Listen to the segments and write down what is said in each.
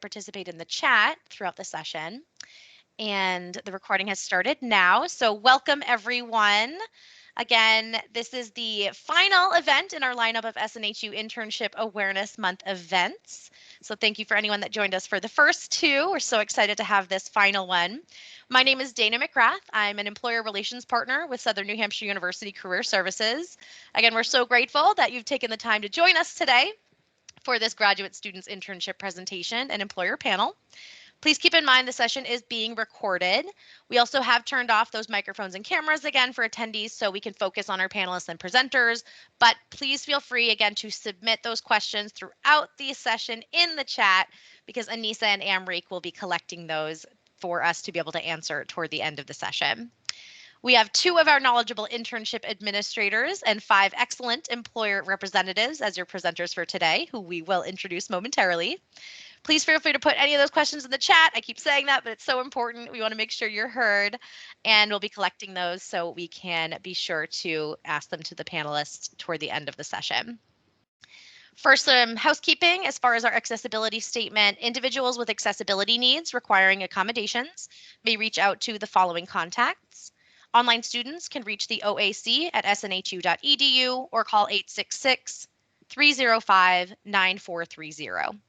participate in the chat throughout the session. And the recording has started now. So welcome everyone. Again, this is the final event in our lineup of SNHU Internship Awareness Month events. So thank you for anyone that joined us for the first two. We're so excited to have this final one. My name is Dana McGrath. I'm an employer relations partner with Southern New Hampshire University Career Services. Again, we're so grateful that you've taken the time to join us today for this graduate students internship presentation and employer panel. Please keep in mind the session is being recorded. We also have turned off those microphones and cameras again for attendees so we can focus on our panelists and presenters, but please feel free again to submit those questions throughout the session in the chat because Anissa and Amrik will be collecting those for us to be able to answer toward the end of the session. We have 2 of our knowledgeable internship administrators and 5 excellent employer representatives as your presenters for today, who we will introduce momentarily. Please feel free to put any of those questions in the chat. I keep saying that, but it's so important. We want to make sure you're heard, and we'll be collecting those so we can be sure to ask them to the panelists toward the end of the session. First, some housekeeping as far as our accessibility statement. Individuals with accessibility needs requiring accommodations may reach out to the following contacts. Online students can reach the OAC at snhu.edu or call 866-305-9430.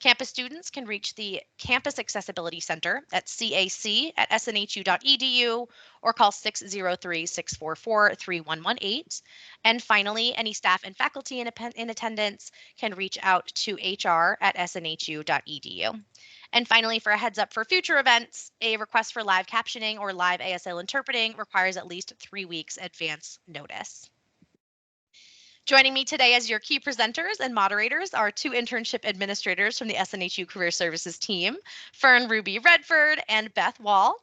Campus students can reach the Campus Accessibility Center at cac@snhu.edu or call 603-644-3118. And finally, any staff and faculty in attendance can reach out to hr@snhu.edu. And finally, for a heads up for future events, a request for live captioning or live ASL interpreting requires at least 3 weeks advance notice. Joining me today as your key presenters and moderators are 2 internship administrators from the SNHU Career Services team, Fern Ruby Redford and Beth Wall.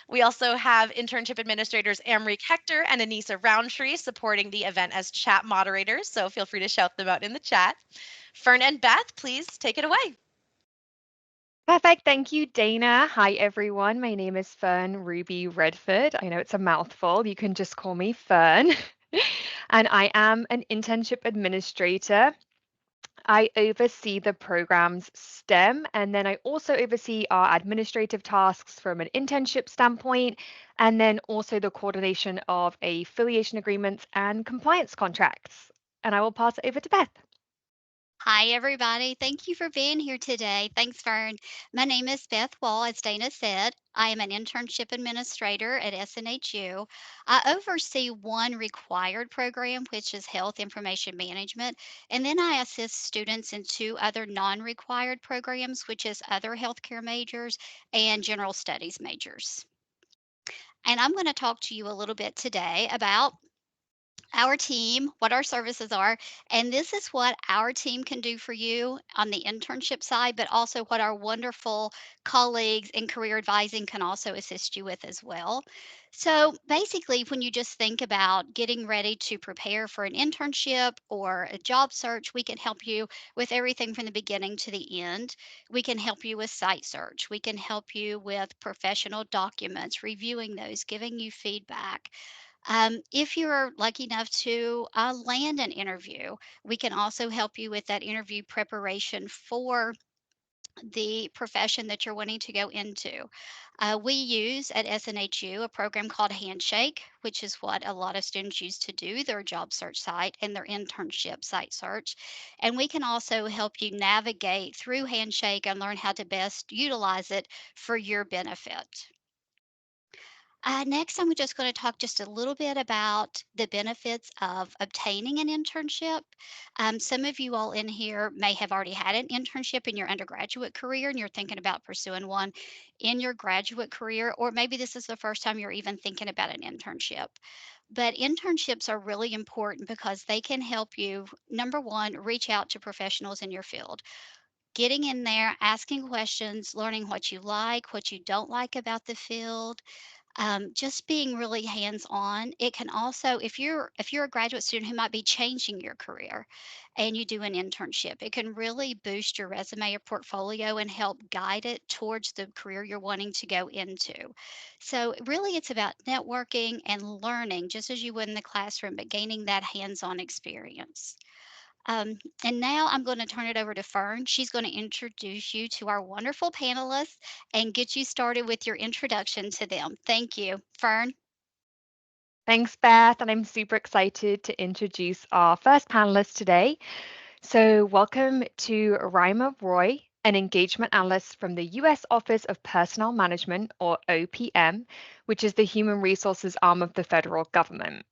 We also have internship administrators Amrik Hector and Anissa Roundtree supporting the event as chat moderators, so feel free to shout them out in the chat. Fern and Beth, please take it away. Perfect. Thank you, Dana. Hi, everyone. My name is Fern Ruby Redford. I know it's a mouthful. You can just call me Fern. And I am an internship administrator. I oversee the program's STEM, and then I also oversee our administrative tasks from an internship standpoint, and then also the coordination of affiliation agreements and compliance contracts. And I will pass it over to Beth. Hi, everybody. Thank you for being here today. Thanks, Fern. My name is Beth Wall, as Dana said. I am an internship administrator at SNHU. I oversee one required program, which is Health Information Management, and then I assist students in 2 other non-required programs, which is other healthcare majors and general studies majors. And I'm going to talk to you a little bit today about our team, what our services are, and this is what our team can do for you on the internship side, but also what our wonderful colleagues in career advising can also assist you with as well. So basically, when you just think about getting ready to prepare for an internship or a job search, we can help you with everything from the beginning to the end. We can help you with site search. We can help you with professional documents, reviewing those, giving you feedback. If you're lucky enough to land an interview, we can also help you with that interview preparation for the profession that you're wanting to go into. We use at SNHU a program called Handshake, which is what a lot of students use to do their job search site and their internship site search. And we can also help you navigate through Handshake and learn how to best utilize it for your benefit. Next, I'm just going to talk just a little bit about the benefits of obtaining an internship. Some of you all in here may have already had an internship in your undergraduate career and you're thinking about pursuing one in your graduate career, or maybe this is the first time you're even thinking about an internship. But internships are really important because they can help you, number one, reach out to professionals in your field. Getting in there, asking questions, learning what you like, what you don't like about the field, just being really hands-on. It can also, if you're a graduate student who might be changing your career and you do an internship, it can really boost your resume or portfolio and help guide it towards the career you're wanting to go into. So really it's about networking and learning just as you would in the classroom, but gaining that hands-on experience. And now I'm going to turn it over to Fern. She's going to introduce you to our wonderful panelists and get you started with your introduction to them. Thank you. Fern? Thanks, Beth, and I'm super excited to introduce our first panelist today. So welcome to Raima Roy, an engagement analyst from the US Office of Personnel Management, or OPM, which is the human resources arm of the federal government.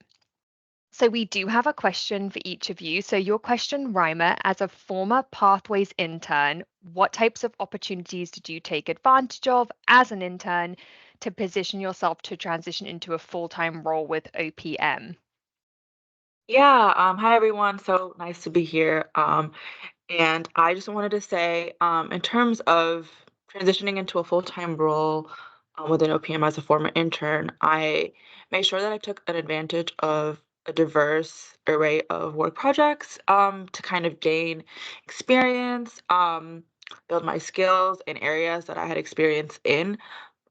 So we do have a question for each of you. So your question, Raima, as a former Pathways intern, what types of opportunities did you take advantage of as an intern to position yourself to transition into a full-time role with OPM? Yeah, hi everyone. So nice to be here. And I just wanted to say, in terms of transitioning into a full-time role within OPM as a former intern, I made sure that I took an advantage of a diverse array of work projects to kind of gain experience, build my skills in areas that I had experience in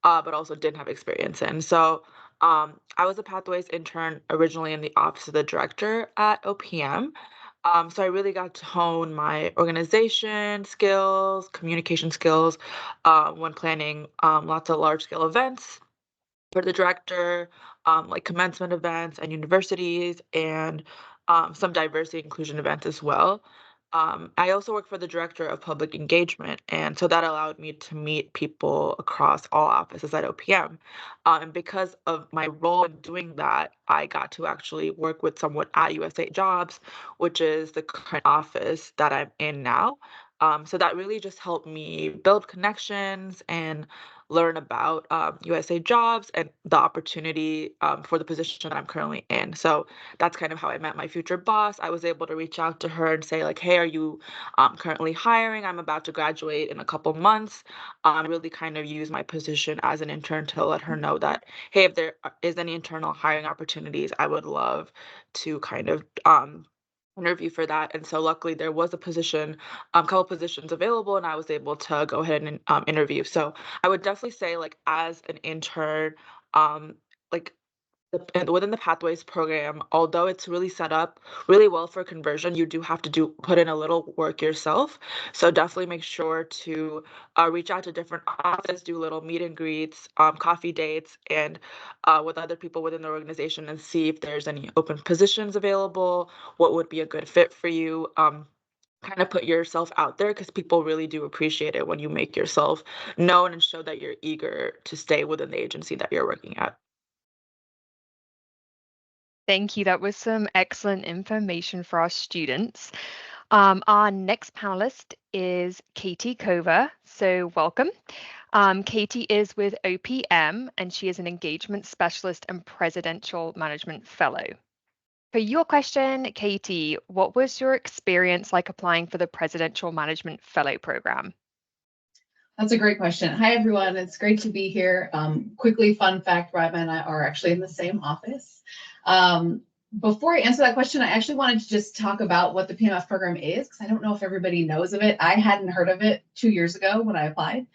but also didn't have experience in. So I was a Pathways intern originally in the office of the director at OPM. So I really got to hone my organization skills, communication skills when planning lots of large scale events for the director, like commencement events and universities, and some diversity inclusion events as well. I also work for the director of public engagement, and so that allowed me to meet people across all offices at OPM. And because of my role in doing that, I got to actually work with someone at USA Jobs, which is the current office that I'm in now. So that really just helped me build connections and learn about USA Jobs and the opportunity for the position that I'm currently in. So that's kind of how I met my future boss. I was able to reach out to her and say like, "Hey, are you currently hiring? I'm about to graduate in a couple months." Really kind of use my position as an intern to let her know that, hey, if there is any internal hiring opportunities, I would love to kind of interview for that. And so luckily there was a position, couple positions available, and I was able to go ahead and interview. So I would definitely say like as an intern, like and within the Pathways program, although it's really set up really well for conversion, you do have to put in a little work yourself. So definitely make sure to reach out to different offices, do little meet and greets, coffee dates, and with other people within the organization, and see if there's any open positions available, what would be a good fit for you. Kind of put yourself out there because people really do appreciate it when you make yourself known and show that you're eager to stay within the agency that you're working at. Thank you. That was some excellent information for our students. Our next panelist is Katie Cover. So welcome. Katie is with OPM and she is an engagement specialist and presidential management fellow. For your question, Katie, what was your experience like applying for the presidential management fellow program? That's a great question. Hi, everyone. It's great to be here. Quickly, fun fact, Raima and I are actually in the same office. Before I answer that question, I actually wanted to just talk about what the PMF program is, because I don't know if everybody knows of it. I hadn't heard of it 2 years ago when I applied.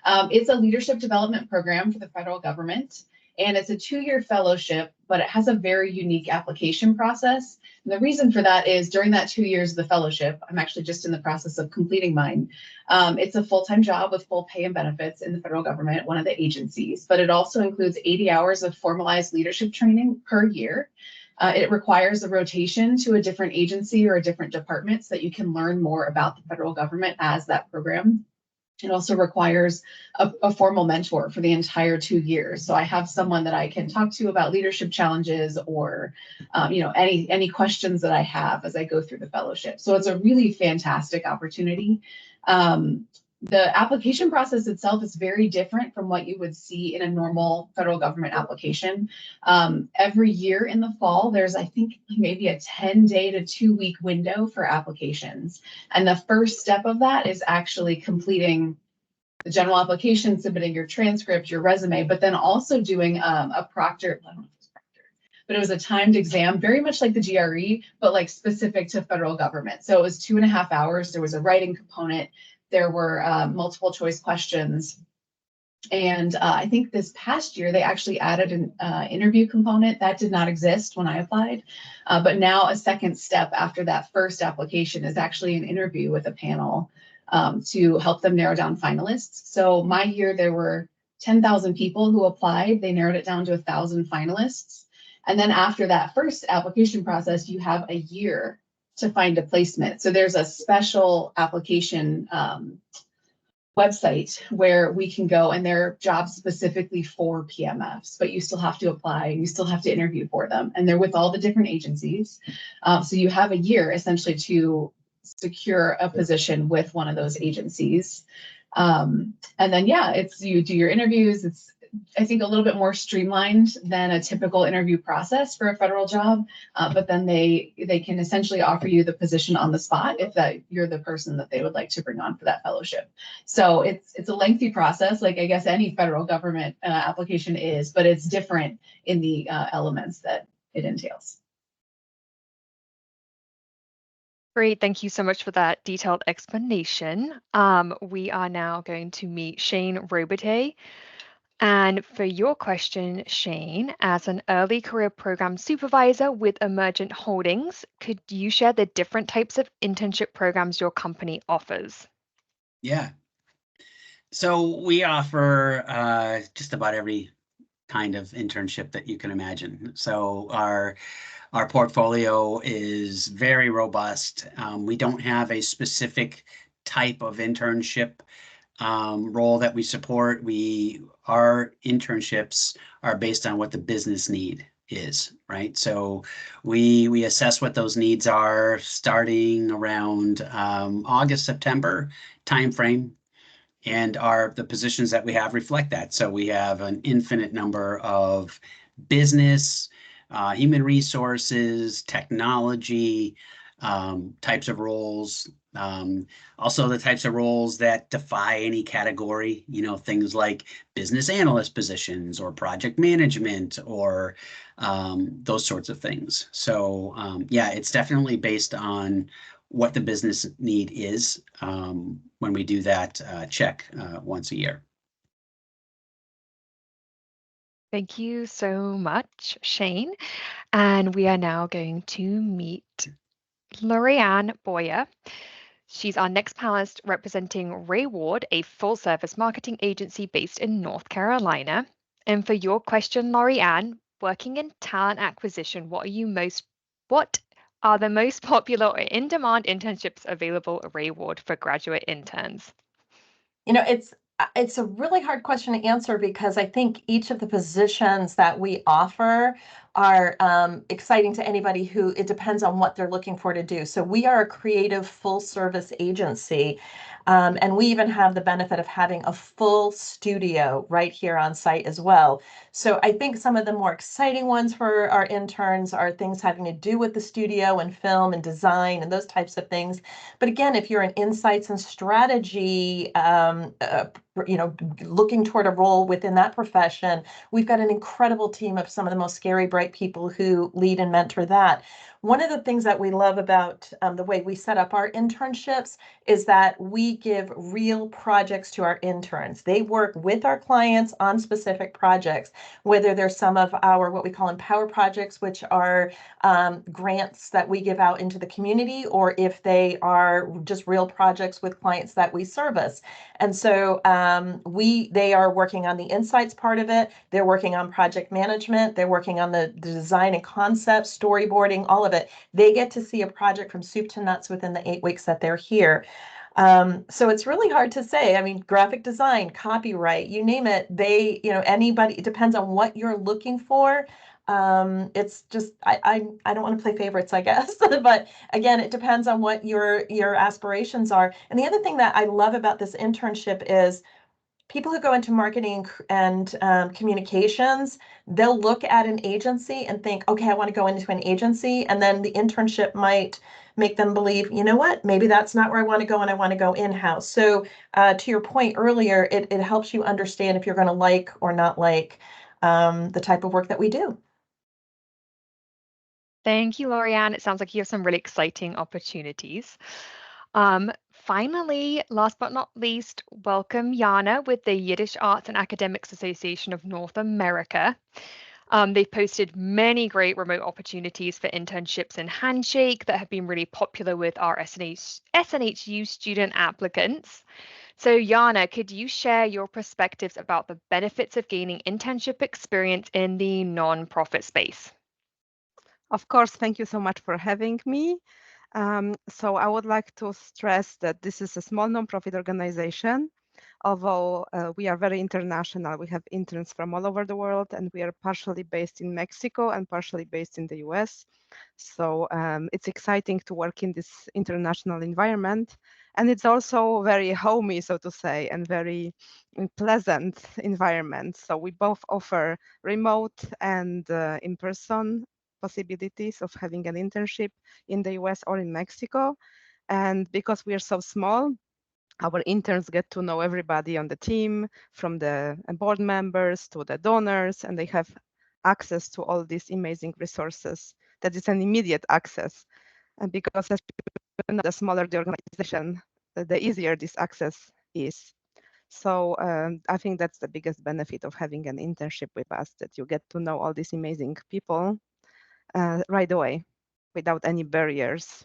It's a leadership development program for the federal government, and it's a 2-year fellowship, but it has a very unique application process. And the reason for that is during that 2 years of the fellowship, I'm actually just in the process of completing mine. It's a full-time job with full pay and benefits in the federal government, one of the agencies, but it also includes 80 hours of formalized leadership training per year. It requires a rotation to a different agency or a different department so that you can learn more about the federal government as that program. It also requires a formal mentor for the entire 2 years. So I have someone that I can talk to about leadership challenges or, any questions that I have as I go through the fellowship. So it's a really fantastic opportunity. The application process itself is very different from what you would see in a normal federal government application. Every year in the fall, there's, I think, maybe a 10-day to 2-week window for applications. And the first step of that is actually completing the general application, submitting your transcript, your resume, but then also doing a proctor, I don't know if it's proctor, but it was a timed exam, very much like the GRE, but like specific to federal government. So it was 2.5 hours. There was a writing component. There were multiple choice questions. And I think this past year, they actually added an interview component that did not exist when I applied. But now a second step after that first application is actually an interview with a panel to help them narrow down finalists. So my year, there were 10,000 people who applied. They narrowed it down to 1,000 finalists. And then after that first application process, you have a year to find a placement. So there's a special application website where we can go, and there are jobs specifically for PMFs, but you still have to apply and you still have to interview for them. And they're with all the different agencies. So you have a year essentially to secure a position with one of those agencies. And then, yeah, it's you do your interviews. It's, I think, a little bit more streamlined than a typical interview process for a federal job. But then they can essentially offer you the position on the spot if that you're the person that they would like to bring on for that fellowship. So it's a lengthy process, like I guess any federal government application is, but it's different in the elements that it entails. Great, thank you so much for that detailed explanation. We are now going to meet Shane Robitaille. And for your question, Shane, as an early career program supervisor with Emergent Holdings, could you share the different types of internship programs your company offers? Yeah. So we offer just about every kind of internship that you can imagine. So our portfolio is very robust. We don't have a specific type of internship role that we support. Our internships are based on what the business need is, right? So we assess what those needs are starting around August, September timeframe. And the positions that we have reflect that. So we have an infinite number of business, human resources, technology types of roles. Also the types of roles that defy any category, things like business analyst positions or project management or those sorts of things. So yeah, it's definitely based on what the business need is when we do that check once a year. Thank you so much, Shane. And we are now going to meet Lorianne Boyer. She's our next panelist representing Wray Ward, a full-service marketing agency based in North Carolina. And for your question, Lorianne, working in talent acquisition, what are the most popular or in-demand internships available at Wray Ward for graduate interns? It's a really hard question to answer because I think each of the positions that we offer are exciting to anybody who, it depends on what they're looking for to do. So we are a creative full service agency. And we even have the benefit of having a full studio right here on site as well. So I think some of the more exciting ones for our interns are things having to do with the studio and film and design and those types of things. But again, if you're an insights and strategy, looking toward a role within that profession, we've got an incredible team of some of the most scary, bright people who lead and mentor that. One of the things that we love about the way we set up our internships is that we give real projects to our interns. They work with our clients on specific projects, whether they're some of our what we call Empower projects, which are grants that we give out into the community, or if they are just real projects with clients that we service. And so they are working on the insights part of it. They're working on project management. They're working on the design and concept, storyboarding, all of it. They get to see a project from soup to nuts within the 8 weeks that they're here. So it's really hard to say. I mean, graphic design, copyright, you name it. Anybody, it depends on what you're looking for. It's just, I don't want to play favorites, I guess, but again, it depends on what your aspirations are. And the other thing that I love about this internship is people who go into marketing and communications, they'll look at an agency and think, okay, I want to go into an agency. And then the internship might make them believe, you know what, maybe that's not where I want to go and I want to go in-house. So to your point earlier, it helps you understand if you're going to like or not like the type of work that we do. Thank you, Lorianne. It sounds like you have some really exciting opportunities. finally, last but not least, welcome YAAANA with the Yiddish Arts and Academics Association of North America. They've posted many great remote opportunities for internships in Handshake that have been really popular with our SNHU student applicants. So YAAANA, could you share your perspectives about the benefits of gaining internship experience in the nonprofit space? Of course, thank you so much for having me. So I would like to stress that this is a small nonprofit organization. Although we are very international, we have interns from all over the world, and we are partially based in Mexico and partially based in the US. So it's exciting to work in this international environment. And it's also very homey, so to say, and very pleasant environment. So we both offer remote and in-person possibilities of having an internship in the US or in Mexico. And because we are so small, our interns get to know everybody on the team, from the board members to the donors, and they have access to all these amazing resources. That is an immediate access. And because as you know, the smaller the organization, the easier this access is. So I think that's the biggest benefit of having an internship with us, that you get to know all these amazing people right away without any barriers.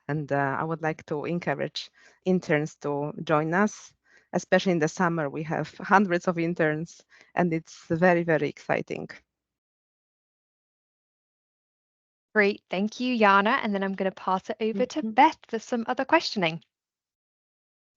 And I would like to encourage interns to join us, especially in the summer. We have hundreds of interns, and it's very, very exciting. Great, thank you, YAAANA. And then I'm going to pass it over to Beth for some other questioning.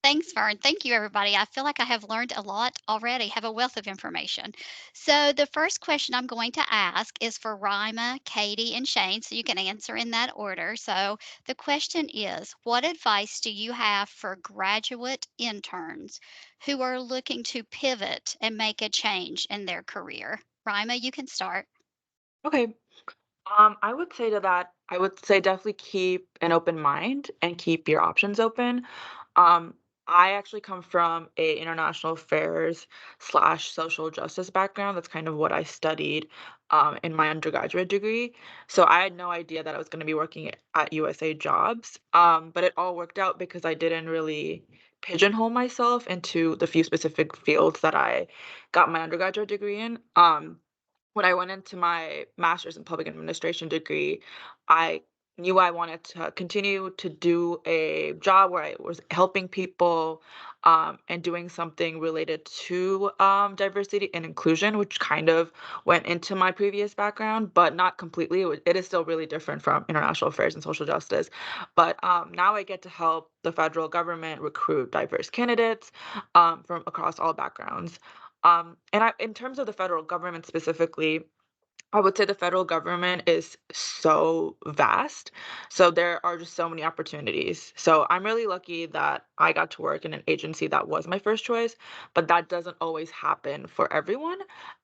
Thanks, Vern. Thank you, everybody. I feel like I have learned a lot already, have a wealth of information. So the first question I'm going to ask is for Rima, Katie, and Shane, so you can answer in that order. So the question is, what advice do you have for graduate interns who are looking to pivot and make a change in their career? Rima, you can start. Okay. I would say to that, I would say definitely keep an open mind and keep your options open. Um, I actually come from a international affairs slash social justice background. That's kind of what I studied in my undergraduate degree. So I had no idea that I was going to be working at USA Jobs. But it all worked out because I didn't really pigeonhole myself into the few specific fields that I got my undergraduate degree in. When I went into my master's in public administration degree, I knew I wanted to continue to do a job where I was helping people and doing something related to diversity and inclusion, which kind of went into my previous background, but not completely. It is still really different from international affairs and social justice. But now I get to help the federal government recruit diverse candidates from across all backgrounds. In terms of the federal government specifically, I would say the federal government is so vast. So there are just so many opportunities. So I'm really lucky that I got to work in an agency that was my first choice, but that doesn't always happen for everyone.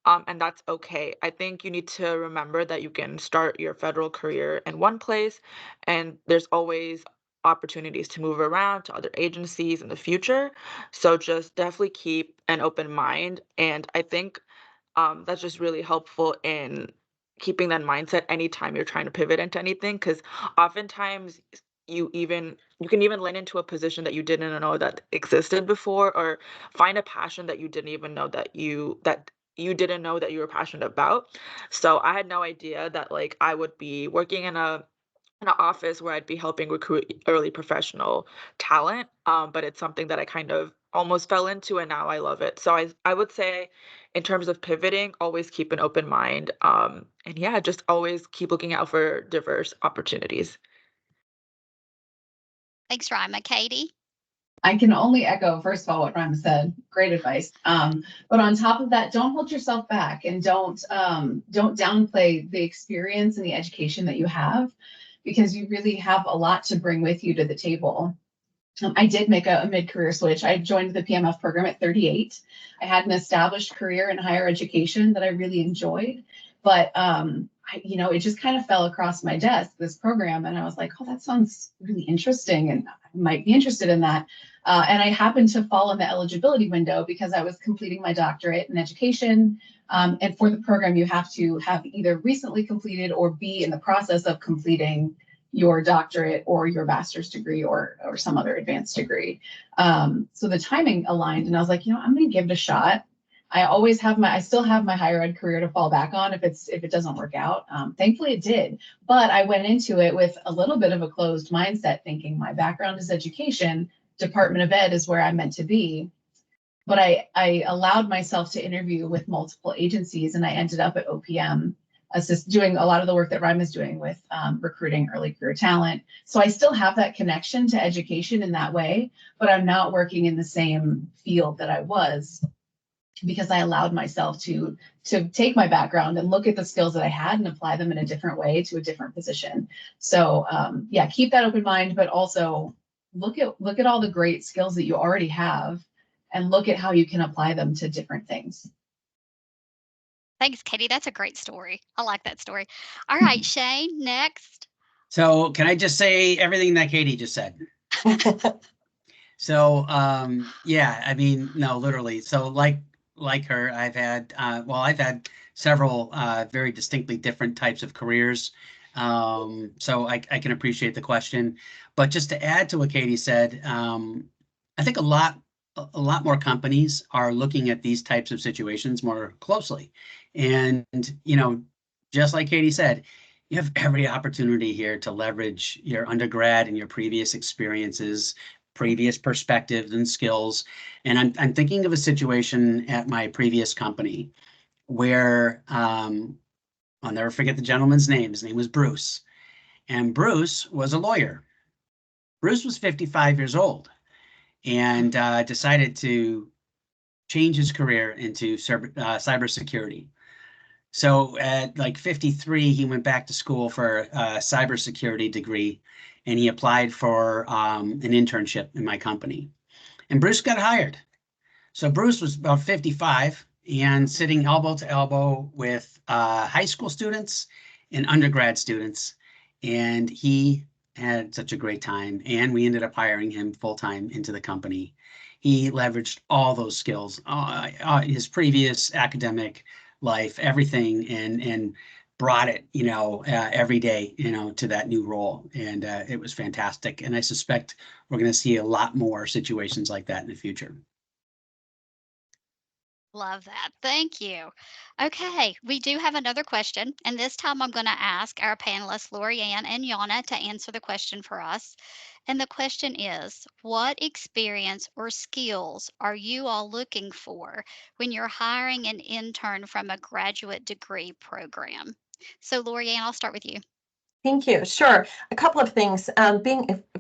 And that's okay. I think you need to remember that you can start your federal career in one place, and there's always opportunities to move around to other agencies in the future. So just definitely keep an open mind. And I think that's just really helpful in keeping that mindset anytime you're trying to pivot into anything. Because oftentimes you can even land into a position that you didn't know that existed before, or find a passion that you didn't even know that you didn't know that you were passionate about. So I had no idea that like I would be working in an office where I'd be helping recruit early professional talent. But it's something that I kind of almost fell into, and now I love it. So I would say, in terms of pivoting, always keep an open mind. And yeah, just always keep looking out for diverse opportunities. Thanks, Rima. Katie? I can only echo, first of all, what Rima said. Great advice. But on top of that, don't hold yourself back, and don't downplay the experience and the education that you have, because you really have a lot to bring with you to the table. I did make a mid-career switch. I joined the PMF program at 38. I had an established career in higher education that I really enjoyed, but it just kind of fell across my desk, this program, and I was like, oh, that sounds really interesting, and I might be interested in that. And I happened to fall in the eligibility window because I was completing my doctorate in education. And for the program, you have to have either recently completed or be in the process of completing your doctorate or your master's degree or some other advanced degree. So the timing aligned, and I was like, I'm going to give it a shot. I still have my higher ed career to fall back on if it doesn't work out. Thankfully it did, but I went into it with a little bit of a closed mindset, thinking my background is education, Department of Ed is where I'm meant to be. But I allowed myself to interview with multiple agencies, and I ended up at OPM, doing a lot of the work that Rhyme is doing with recruiting early career talent. So I still have that connection to education in that way, but I'm not working in the same field that I was, because I allowed myself to take my background and look at the skills that I had and apply them in a different way to a different position. So yeah, keep that open mind, but also look at all the great skills that you already have and look at how you can apply them to different things. Thanks, Katie. That's a great story. I like that story. All right, Shane, next. So can I just say everything that Katie just said? So yeah, I mean, no, literally. So like her, I've had several very distinctly different types of careers. So I can appreciate the question. But just to add to what Katie said, I think a lot more companies are looking at these types of situations more closely. And, just like Katie said, you have every opportunity here to leverage your undergrad and your previous experiences, previous perspectives and skills. And I'm thinking of a situation at my previous company where I'll never forget the gentleman's name. His name was Bruce. And Bruce was a lawyer. Bruce was 55 years old and decided to change his career into cybersecurity. So at like 53, he went back to school for a cybersecurity degree, and he applied for an internship in my company. And Bruce got hired. So Bruce was about 55 and sitting elbow to elbow with high school students and undergrad students. And he had such a great time, and we ended up hiring him full-time into the company. He leveraged all those skills, his previous academic life, everything, and brought it, every day, to that new role. And it was fantastic. And I suspect we're going to see a lot more situations like that in the future. Love that. Thank you. Okay, we do have another question, and this time I'm going to ask our panelists, Lorianne and YAAANA, to answer the question for us. And the question is, what experience or skills are you all looking for when you're hiring an intern from a graduate degree program? So, Lorianne, I'll start with you. Thank you. Sure. A couple of things.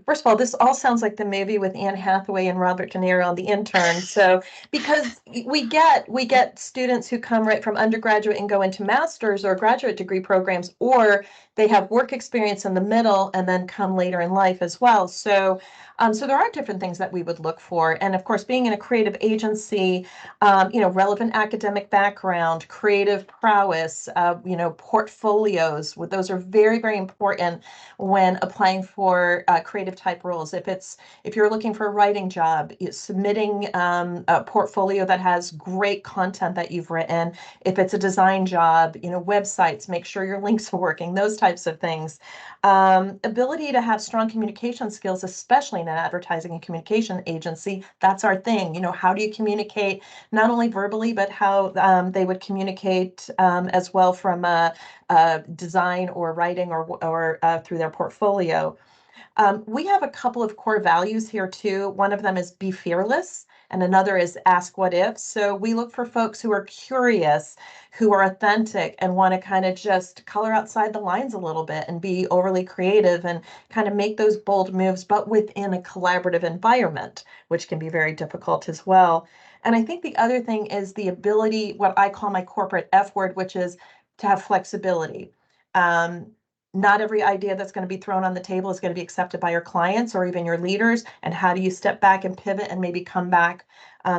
First of all, this all sounds like the movie with Anne Hathaway and Robert De Niro on The Intern. So, because we get students who come right from undergraduate and go into master's or graduate degree programs, or they have work experience in the middle and then come later in life as well. So, so there are different things that we would look for. And of course, being in a creative agency, relevant academic background, creative prowess, portfolios, those are very, very important when applying for creative type roles. If you're looking for a writing job, submitting a portfolio that has great content that you've written. If it's a design job, websites, make sure your links are working, those types of things. Ability to have strong communication skills, especially in an advertising and communication agency, that's our thing. How do you communicate not only verbally, but how they would communicate as well from design or writing or through their portfolio. We have a couple of core values here too. One of them is be fearless, and another is ask what if. So we look for folks who are curious, who are authentic, and want to kind of just color outside the lines a little bit and be overly creative and kind of make those bold moves, but within a collaborative environment, which can be very difficult as well. And I think the other thing is the ability, what I call my corporate F word, which is to have flexibility. Not every idea that's going to be thrown on the table is going to be accepted by your clients or even your leaders. And how do you step back and pivot and maybe come back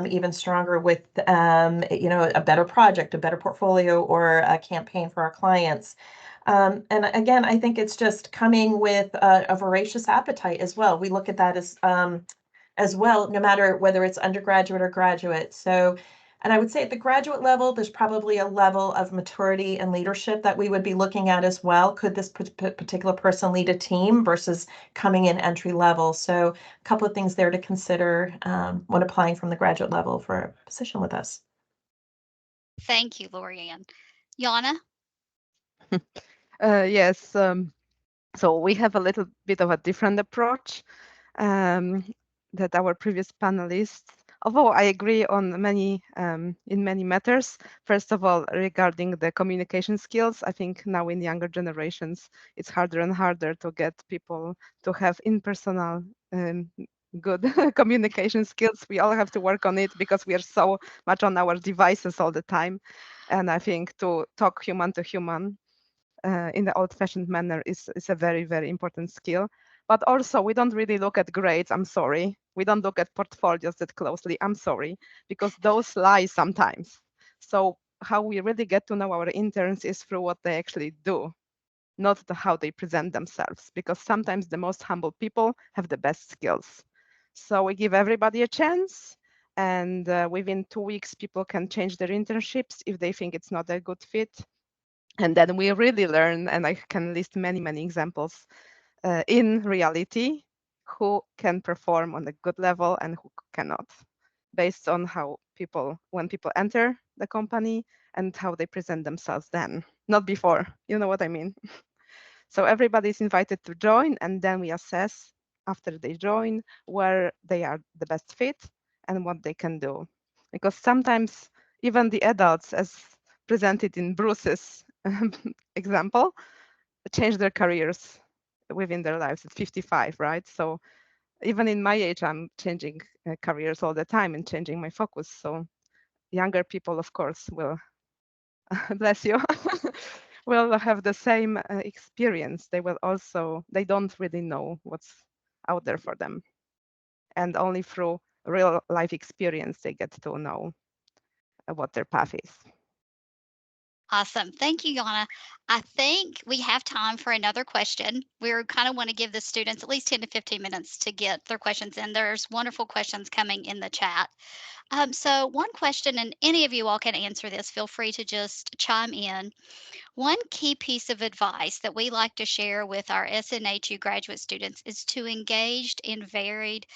even stronger with, a better project, a better portfolio, or a campaign for our clients? And again, I think it's just coming with a voracious appetite as well. We look at that as well, no matter whether it's undergraduate or graduate. So And I would say at the graduate level, there's probably a level of maturity and leadership that we would be looking at as well. Could this particular person lead a team versus coming in entry level? So a couple of things there to consider when applying from the graduate level for a position with us. Thank you, Lorianne. YAAANA? Yes, so we have a little bit of a different approach that our previous panelists, although I agree on many in many matters. First of all, regarding the communication skills, I think now in younger generations, it's harder and harder to get people to have impersonal good communication skills. We all have to work on it because we are so much on our devices all the time. And I think to talk human to human in the old-fashioned manner is a very, very important skill. But also, we don't really look at grades, I'm sorry. We don't look at portfolios that closely, I'm sorry, because those lie sometimes. So how we really get to know our interns is through what they actually do, not how they present themselves, because sometimes the most humble people have the best skills. So we give everybody a chance, and within 2 weeks, people can change their internships if they think it's not a good fit. And then we really learn, and I can list many, many examples in reality, who can perform on a good level and who cannot, based on how when people enter the company and how they present themselves then, not before, you know what I mean? So everybody's invited to join, and then we assess after they join where they are the best fit and what they can do. Because sometimes even the adults, as presented in Bruce's example, change their careers within their lives at 55, right? So even in my age, I'm changing careers all the time and changing my focus. So younger people, of course, will, bless you, will have the same experience. They will also, they don't really know what's out there for them. And only through real life experience, they get to know what their path is. Awesome. Thank you, YAAANA. I think we have time for another question. We kind of want to give the students at least 10 to 15 minutes to get their questions in. There's wonderful questions coming in the chat. So one question, and any of you all can answer this, feel free to just chime in. One key piece of advice that we like to share with our SNHU graduate students is to engage in varied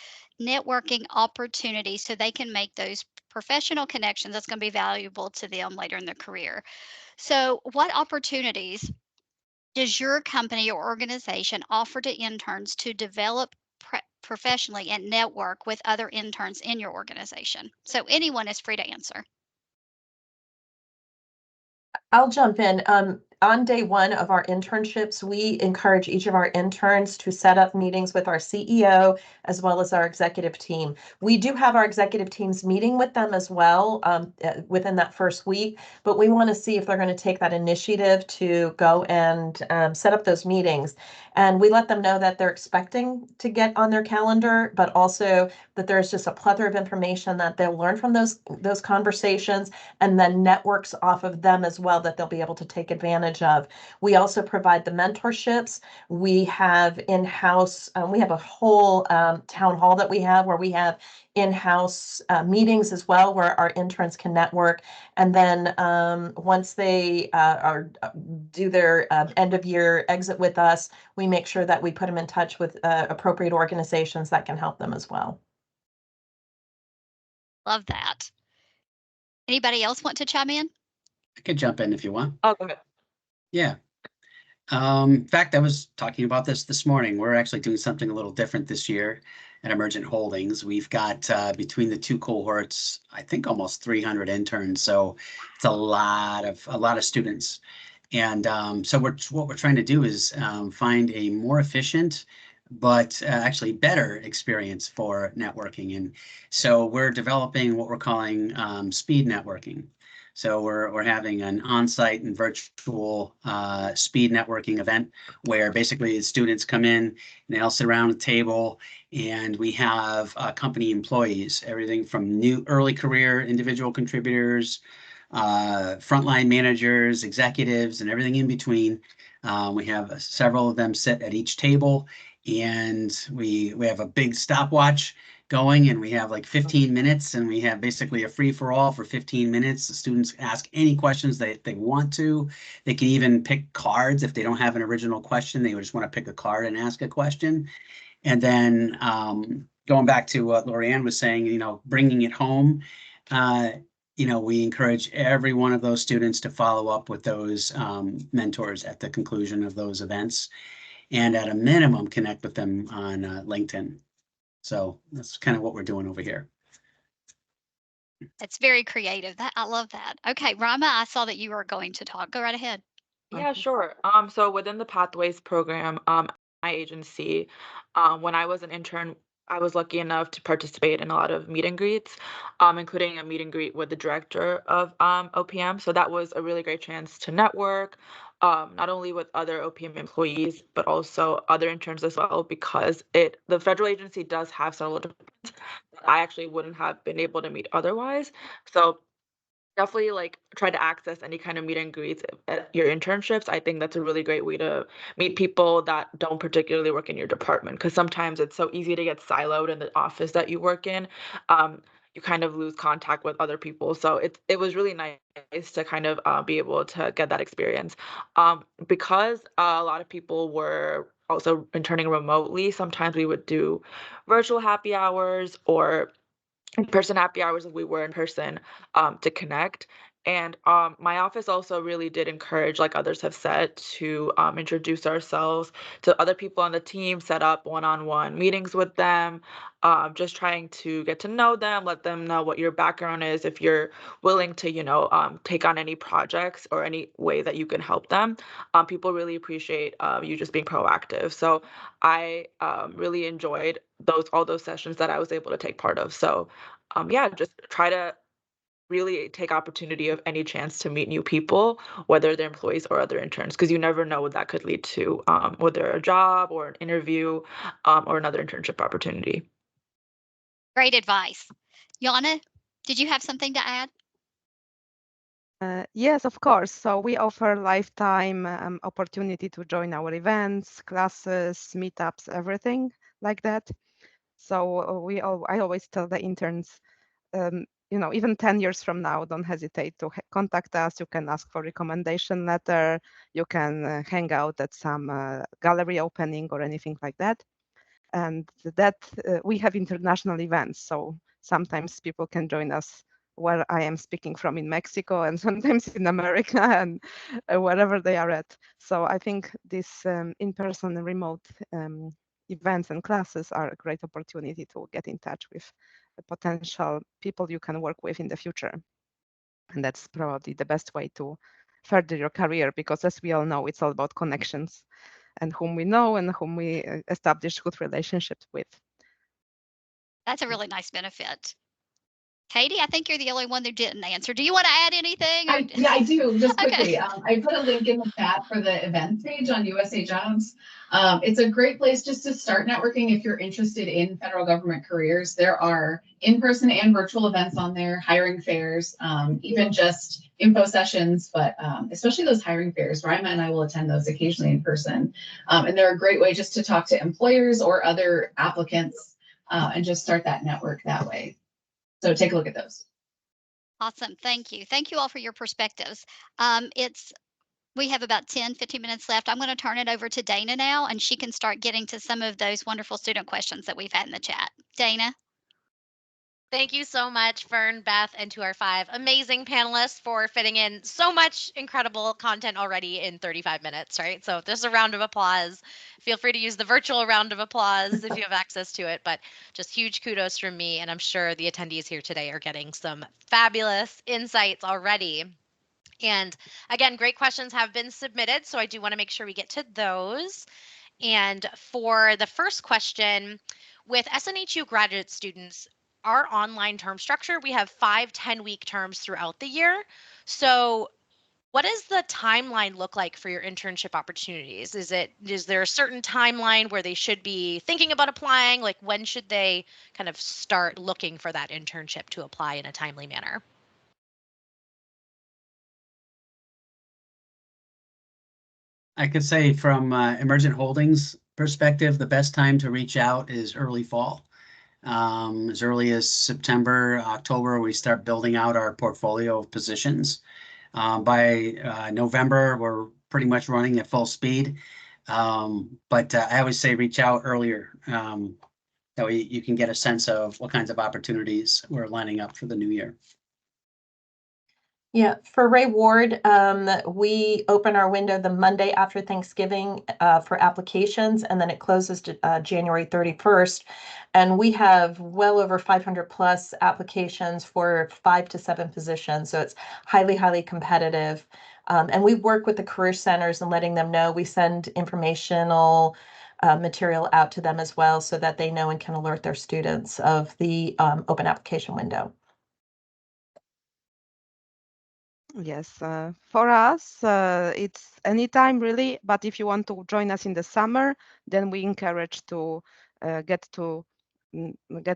networking opportunities so they can make those professional connections that's going to be valuable to them later in their career. So, what opportunities does your company or organization offer to interns to develop professionally and network with other interns in your organization? So, anyone is free to answer. I'll jump in. On day one of our internships, we encourage each of our interns to set up meetings with our CEO as well as our executive team. We do have our executive teams meeting with them as well within that first week, but we want to see if they're going to take that initiative to go and set up those meetings. And we let them know that they're expecting to get on their calendar, but also that there's just a plethora of information that they'll learn from those conversations, and then networks off of them as well that they'll be able to take advantage of. We also provide the mentorships. We have in-house, we have a whole town hall that we have where we have in-house meetings as well, where our interns can network. And then once they do their end of year exit with us, we make sure that we put them in touch with appropriate organizations that can help them as well. Love that. Anybody else want to chime in? I could jump in if you want. Oh, okay. Yeah. In fact, I was talking about this morning. We're actually doing something a little different this year at Emergent Holdings. We've got between the two cohorts, I think almost 300 interns. So it's a lot of students. And so what we're trying to do is find a more efficient but actually better experience for networking. And so we're developing what we're calling speed networking. So we're having an on-site and virtual speed networking event where basically students come in and they all sit around a table, and we have company employees, everything from new early career individual contributors, frontline managers, executives, and everything in between. We have several of them sit at each table, and we have a big stopwatch, going, and we have like 15 minutes, and we have basically a free-for-all for 15 minutes. The students ask any questions they want to. They can even pick cards if they don't have an original question. They just want to pick a card and ask a question. And then going back to what Lorianne was saying, you know, bringing it home, you know, we encourage every one of those students to follow up with those mentors at the conclusion of those events, and at a minimum, connect with them on LinkedIn. So that's kind of what we're doing over here. It's very creative. I love that. Okay, Rama, I saw that you were going to talk. Go right ahead. Yeah, sure. So within the Pathways program, my agency, when I was an intern, I was lucky enough to participate in a lot of meet and greets, including a meet and greet with the director of OPM. So that was a really great chance to network, not only with other OPM employees, but also other interns as well, because the federal agency does have several departments that I actually wouldn't have been able to meet otherwise. So definitely like try to access any kind of meet and greets at your internships. I think that's a really great way to meet people that don't particularly work in your department, because sometimes it's so easy to get siloed in the office that you work in. You kind of lose contact with other people. So it was really nice to kind of be able to get that experience. Because a lot of people were also interning remotely, sometimes we would do virtual happy hours or in-person happy hours if we were in person, to connect. And my office also really did encourage, like others have said, to introduce ourselves to other people on the team, set up one-on-one meetings with them, just trying to get to know them, let them know what your background is, if you're willing to, you know, take on any projects or any way that you can help them. People really appreciate you just being proactive. So I really enjoyed all those sessions that I was able to take part of. So yeah, just try to really take opportunity of any chance to meet new people, whether they're employees or other interns, because you never know what that could lead to, whether a job or an interview, or another internship opportunity. Great advice. YAAANA, did you have something to add? Yes, of course. So we offer lifetime opportunity to join our events, classes, meetups, everything like that. So I always tell the interns, you know, even 10 years from now, don't hesitate to contact us. You can ask for recommendation letter. You can hang out at some gallery opening or anything like that. And that we have international events. So sometimes people can join us where I am speaking from in Mexico, and sometimes in America, and wherever they are at. So I think this in-person and remote events and classes are a great opportunity to get in touch with the potential people you can work with in the future. And that's probably the best way to further your career, because as we all know, it's all about connections and whom we know and whom we establish good relationships with. That's a really nice benefit. Katie, I think you're the only one that didn't answer. Do you want to add anything? Yeah, I do, just Okay. quickly. I put a link in the chat for the events page on USA Jobs. It's a great place just to start networking if you're interested in federal government careers. There are in-person and virtual events on there, hiring fairs, even just info sessions, but especially those hiring fairs. Rima and I will attend those occasionally in person. And they're a great way just to talk to employers or other applicants and just start that network that way. So take a look at those. Awesome. Thank you. Thank you all for your perspectives. We have about 10, 15 minutes left. I'm going to turn it over to Dana now, and she can start getting to some of those wonderful student questions that we've had in the chat. Dana? Thank you so much, Fern, Beth, and to our 5 amazing panelists for fitting in so much incredible content already in 35 minutes, right? So there's a round of applause. Feel free to use the virtual round of applause if you have access to it, but just huge kudos from me, and I'm sure the attendees here today are getting some fabulous insights already. And again, great questions have been submitted, so I do want to make sure we get to those. And for the first question, with SNHU graduate students, our online term structure, we have 5 10-week terms throughout the year. So what does the timeline look like for your internship opportunities? Is there a certain timeline where they should be thinking about applying? Like, when should they kind of start looking for that internship to apply in a timely manner? I could say from Emergent Holdings perspective, the best time to reach out is early fall. As early as September, October, we start building out our portfolio of positions. By November, we're pretty much running at full speed. But I always say reach out earlier. So you can get a sense of what kinds of opportunities we're lining up for the new year. Yeah, for Wray Ward, we open our window the Monday after Thanksgiving for applications, and then it closes to, January 31st. And we have well over 500 plus applications for 5 to 7 positions. So it's highly, highly competitive. And we work with the career centers and letting them know. We send informational material out to them as well so that they know and can alert their students of the open application window. Yes, for us, it's anytime really, but if you want to join us in the summer, then we encourage to get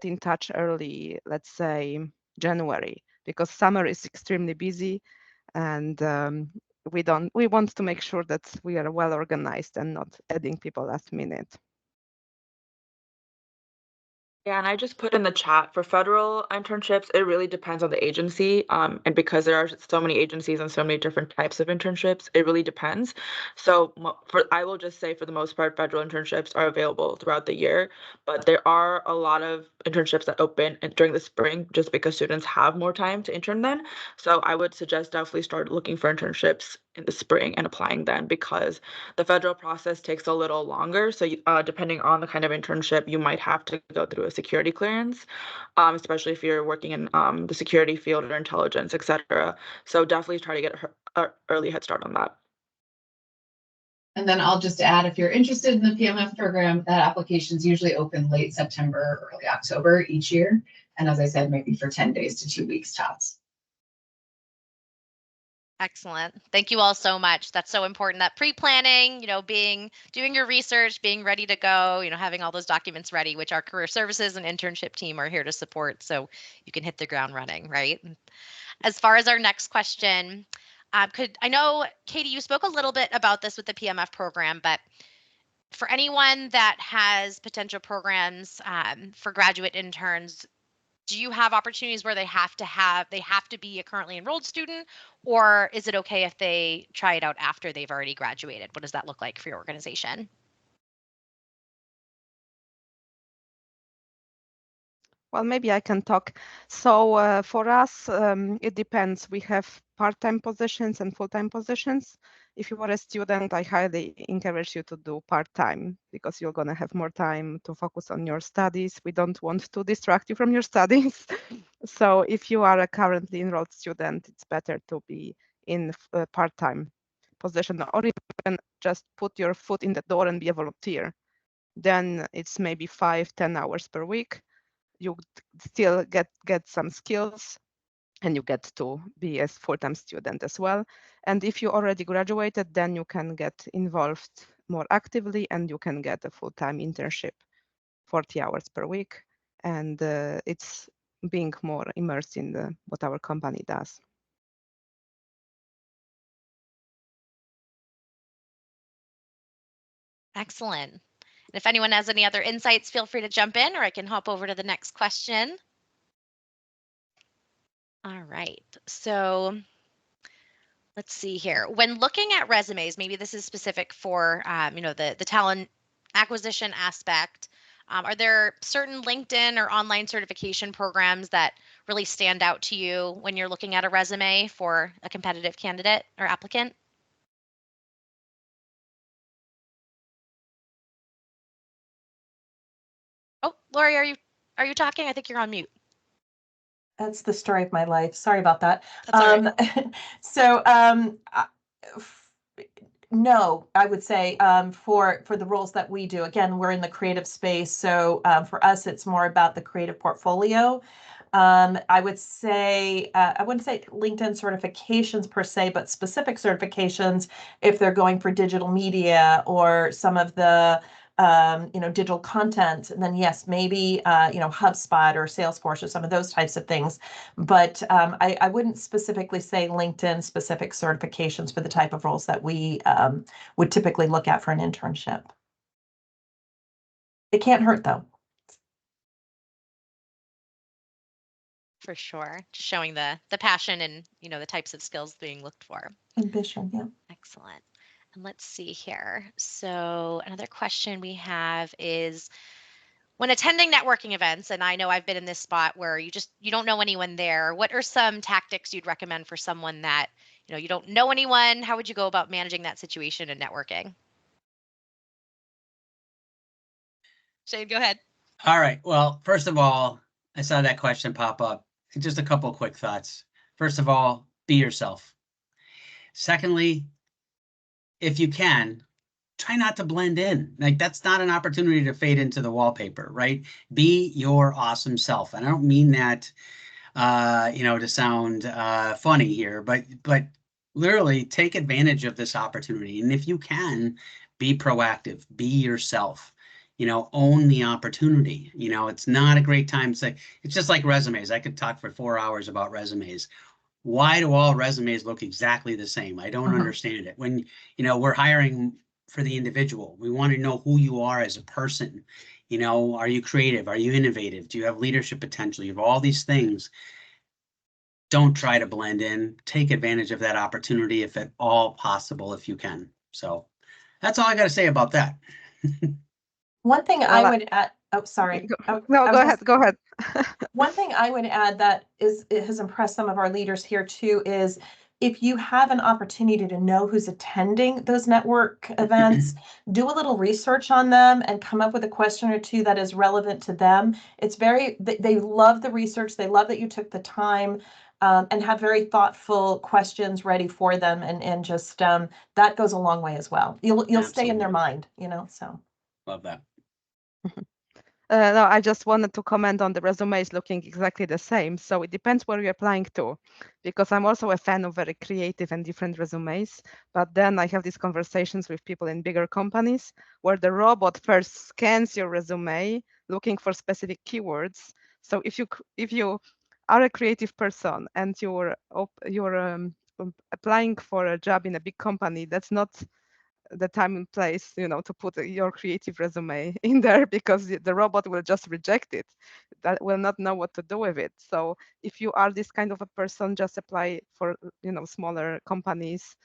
in touch early, let's say January, because summer is extremely busy, and we want to make sure that we are well organized and not adding people last minute. Yeah, and I just put in the chat for federal internships, it really depends on the agency. And because there are so many agencies and so many different types of internships, it really depends. So I will just say for the most part, federal internships are available throughout the year, but there are a lot of internships that open during the spring just because students have more time to intern then. So I would suggest definitely start looking for internships in the spring and applying then, because the federal process takes a little longer. So depending on the kind of internship, you might have to go through a security clearance, especially if you're working in the security field or intelligence, etc. So definitely try to get an early head start on that. And then I'll just add, if you're interested in the PMF program, that applications usually open late September, early October each year. And as I said, maybe for 10 days to 2 weeks tops. Excellent. Thank you all so much. That's so important, that pre-planning, doing your research, being ready to go, having all those documents ready, which our career services and internship team are here to support, so you can hit the ground running, right? As far as our next question, I know, Katie, you spoke a little bit about this with the PMF program, but for anyone that has potential programs for graduate interns, do you have opportunities where they have to be a currently enrolled student, or is it okay if they try it out after they've already graduated? What does that look like for your organization? Well, maybe I can talk. So for us, it depends. We have part-time positions and full-time positions. If you are a student, I highly encourage you to do part-time because you're going to have more time to focus on your studies. We don't want to distract you from your studies. So if you are a currently enrolled student, it's better to be in a part-time position, or even just put your foot in the door and be a volunteer. Then it's maybe 5-10 hours per week. You still get some skills, and you get to be a full-time student as well. And if you already graduated, then you can get involved more actively, and you can get a full-time internship, 40 hours per week. And it's being more immersed in what our company does. Excellent. And if anyone has any other insights, feel free to jump in, or I can hop over to the next question. All right. So let's see here. When looking at resumes, maybe this is specific for the talent acquisition aspect. Are there certain LinkedIn or online certification programs that really stand out to you when you're looking at a resume for a competitive candidate or applicant? Oh, Lori, are you talking? I think you're on mute. That's the story of my life. Sorry about that. That's all right. So no, I would say for the roles that we do, again, we're in the creative space. So for us, it's more about the creative portfolio. I would say, I wouldn't say LinkedIn certifications per se, but specific certifications if they're going for digital media or some of the digital content, and then yes, maybe HubSpot or Salesforce or some of those types of things. But I wouldn't specifically say LinkedIn specific certifications for the type of roles that we would typically look at for an internship. It can't hurt though. For sure. Just showing the passion and, the types of skills being looked for. Ambition, yeah. Excellent. And let's see here. So another question we have is, when attending networking events, and I know I've been in this spot where you don't know anyone there, what are some tactics you'd recommend for someone that, you don't know anyone? How would you go about managing that situation and networking? Shane, go ahead. All right. Well, first of all, I saw that question pop up. Just a couple quick thoughts. First of all, be yourself. Secondly, if you can, try not to blend in. Like, that's not an opportunity to fade into the wallpaper, right? Be your awesome self. And I don't mean that, to sound funny here, but literally take advantage of this opportunity. And if you can, be proactive, be yourself. Own the opportunity. It's not a great time to say, it's just like resumes. I could talk for 4 hours about resumes. Why do all resumes look exactly the same? I don't understand it. When, we're hiring for the individual, we want to know who you are as a person. Are you creative? Are you innovative? Do you have leadership potential? You have all these things. Don't try to blend in. Take advantage of that opportunity if at all possible, if you can. So that's all I got to say about that. One thing I would add, oh, sorry. No, go ahead, go ahead. One thing I would add that it has impressed some of our leaders here too is, if you have an opportunity to know who's attending those network events, do a little research on them and come up with a question or two that is relevant to them. They love the research. They love that you took the time and have very thoughtful questions ready for them. And just that goes a long way as well. You'll stay in their mind, so. Love that. No, I just wanted to comment on the resumes looking exactly the same. So it depends where you're applying to, because I'm also a fan of very creative and different resumes. But then I have these conversations with people in bigger companies where the robot first scans your resume looking for specific keywords. So if you are a creative person and you're applying for a job in a big company, that's not the time and place, to put your creative resume in there, because the robot will just reject it. That will not know what to do with it. So if you are this kind of a person, just apply for, smaller companies,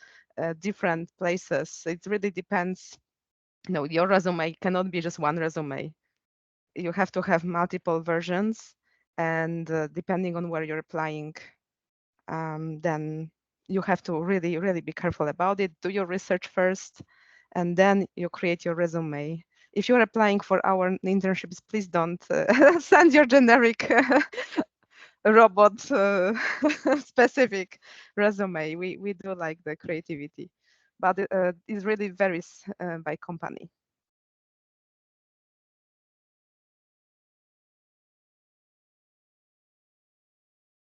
different places. It really depends. Your resume cannot be just one resume. You have to have multiple versions, and depending on where you're applying, then you have to really, really be careful about it. Do your research first, and then you create your resume. If you're applying for our internships, please don't send your generic robot specific resume. We do like the creativity, but it really varies by company.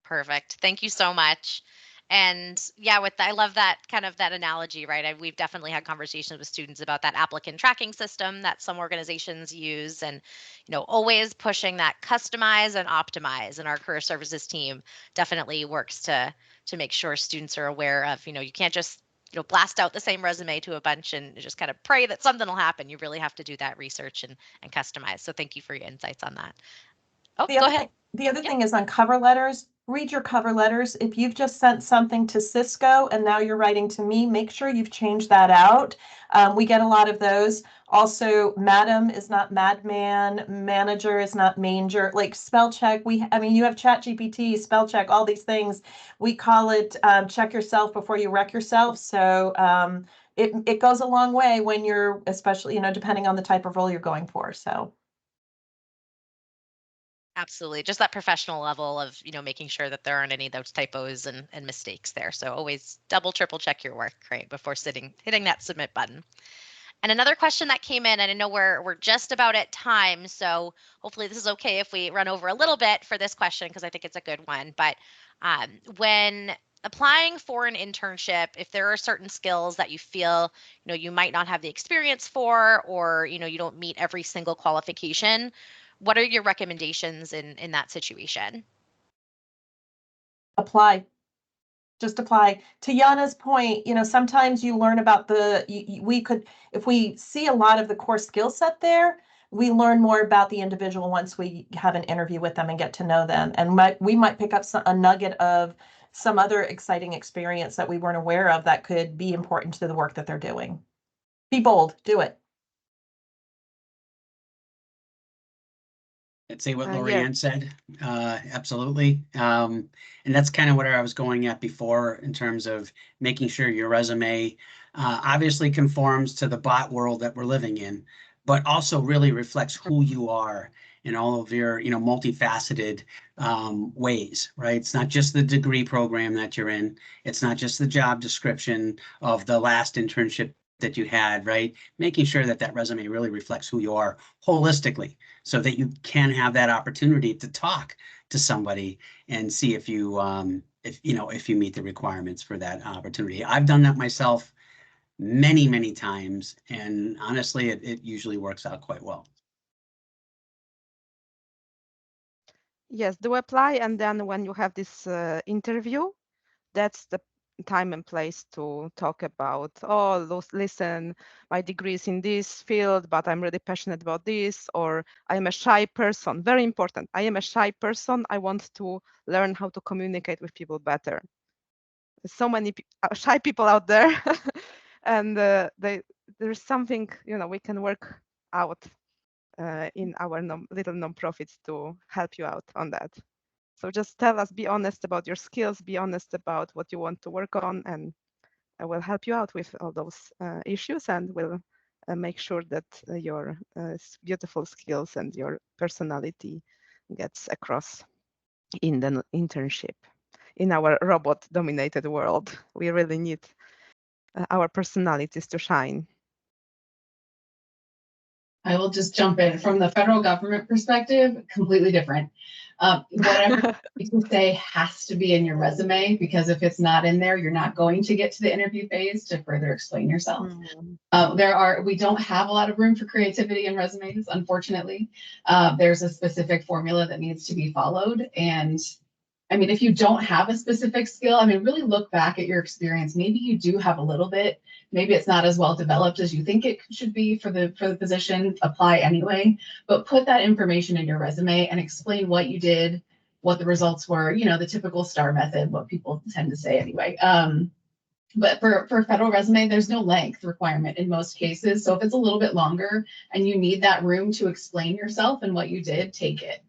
Perfect. Thank you so much. And yeah, I love that kind of that analogy, right? We've definitely had conversations with students about that applicant tracking system that some organizations use, and always pushing that customize and optimize. And our career services team definitely works to make sure students are aware of, you can't just blast out the same resume to a bunch and just kind of pray that something will happen. You really have to do that research and customize. So thank you for your insights on that. Oh, go ahead. The other thing is on cover letters. Read your cover letters. If you've just sent something to Cisco and now you're writing to me, make sure you've changed that out. We get a lot of those. Also, madam is not madman, manager is not manger. Like spell check, you have ChatGPT, spell check, all these things. We call it check yourself before you wreck yourself. So it goes a long way when you're, especially, depending on the type of role you're going for. So. Absolutely. Just that professional level of, making sure that there aren't any of those typos and mistakes there. So always double, triple check your work, right, before hitting that submit button. And another question that came in, and I know we're just about at time, so hopefully this is okay if we run over a little bit for this question, because I think it's a good one. But when applying for an internship, if there are certain skills that you feel, you might not have the experience for, or, you don't meet every single qualification, what are your recommendations in that situation? Apply. Just apply. To YAAANA's point, sometimes you learn about if we see a lot of the core skill set there, we learn more about the individual once we have an interview with them and get to know them. And we might pick up a nugget of some other exciting experience that we weren't aware of that could be important to the work that they're doing. Be bold, do it. I'd say what Yeah. Lorianne said, absolutely. And that's kind of what I was going at before in terms of making sure your resume obviously conforms to the bot world that we're living in, but also really reflects who you are in all of your, multifaceted ways, right? It's not just the degree program that you're in. It's not just the job description of the last internship that you had, right? Making sure that that resume really reflects who you are holistically, so that you can have that opportunity to talk to somebody and see if you meet the requirements for that opportunity. I've done that myself many, many times, and honestly, it usually works out quite well. Yes, do apply, and then when you have this interview, that's the time and place to talk about, listen, my degree is in this field, but I'm really passionate about this, or I am a shy person. Very important. I am a shy person. I want to learn how to communicate with people better. There's so many shy people out there, and there's something, we can work out in our little nonprofits to help you out on that. So just tell us, be honest about your skills, be honest about what you want to work on, and I will help you out with all those issues, and we'll make sure that your beautiful skills and your personality gets across in the internship. In our robot-dominated world, we really need our personalities to shine. I will just jump in from the federal government perspective, completely different. Whatever you say has to be in your resume, because if it's not in there, you're not going to get to the interview phase to further explain yourself. We don't have a lot of room for creativity in resumes, unfortunately. There's a specific formula that needs to be followed. And I mean, if you don't have a specific skill, really look back at your experience. Maybe you do have a little bit. Maybe it's not as well developed as you think it should be for the position. Apply anyway, but put that information in your resume and explain what you did, what the results were. The typical STAR method, what people tend to say anyway. But for federal resume, there's no length requirement in most cases. So if it's a little bit longer and you need that room to explain yourself and what you did, take it.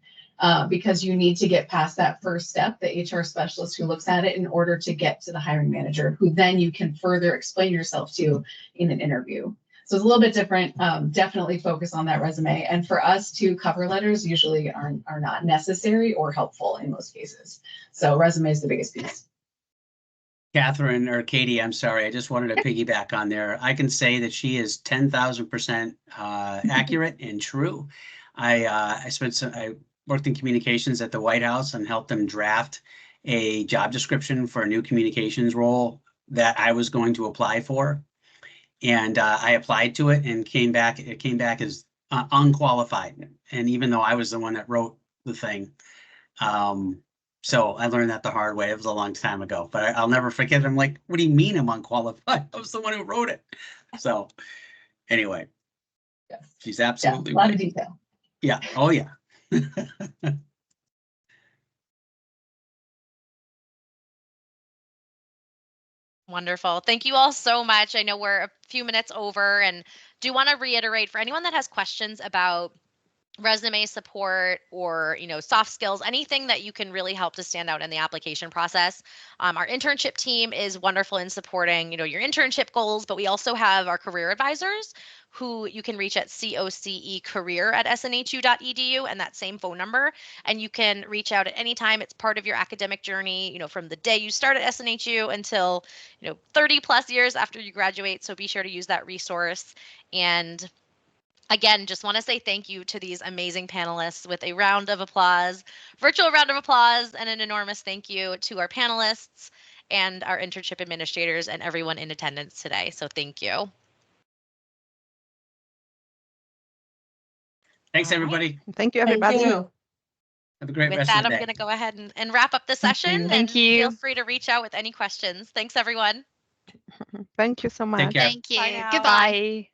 Because you need to get past that first step, the HR specialist who looks at it, in order to get to the hiring manager, who then you can further explain yourself to in an interview. So it's a little bit different. Definitely focus on that resume. And for us, cover letters usually are not necessary or helpful in most cases. So resume is the biggest piece. Catherine, or Katie, I'm sorry, I just wanted to piggyback on there. I can say that she is 10,000% accurate and true. I worked in communications at the White House and helped them draft a job description for a new communications role that I was going to apply for. And I applied to it and it came back as unqualified. And even though I was the one that wrote the thing. So I learned that the hard way. It was a long time ago, but I'll never forget it. I'm like, what do you mean I'm unqualified? I was the one who wrote it. So anyway, yes. She's absolutely a lot right. of detail. Yeah. Oh, yeah. Wonderful. Thank you all so much. I know we're a few minutes over, and do want to reiterate for anyone that has questions about resume support or soft skills, anything that you can really help to stand out in the application process. Our internship team is wonderful in supporting your internship goals, but we also have our career advisors who you can reach at cocecareer@snhu.edu, and that same phone number, and you can reach out at any time. It's part of your academic journey, from the day you start at SNHU until 30 plus years after you graduate. So be sure to use that resource. And again, just want to say thank you to these amazing panelists with a round of applause, virtual round of applause, and an enormous thank you to our panelists and our internship administrators and everyone in attendance today. So thank you. Thanks, everybody. Thank you, everybody. Thank you. Have a great With rest that, of the I'm day. going to go ahead and wrap up the session. Thank and you. Feel free to reach out with any questions. Thanks, everyone. Thank you so much. Take care. Thank you. Bye now. Goodbye. Bye.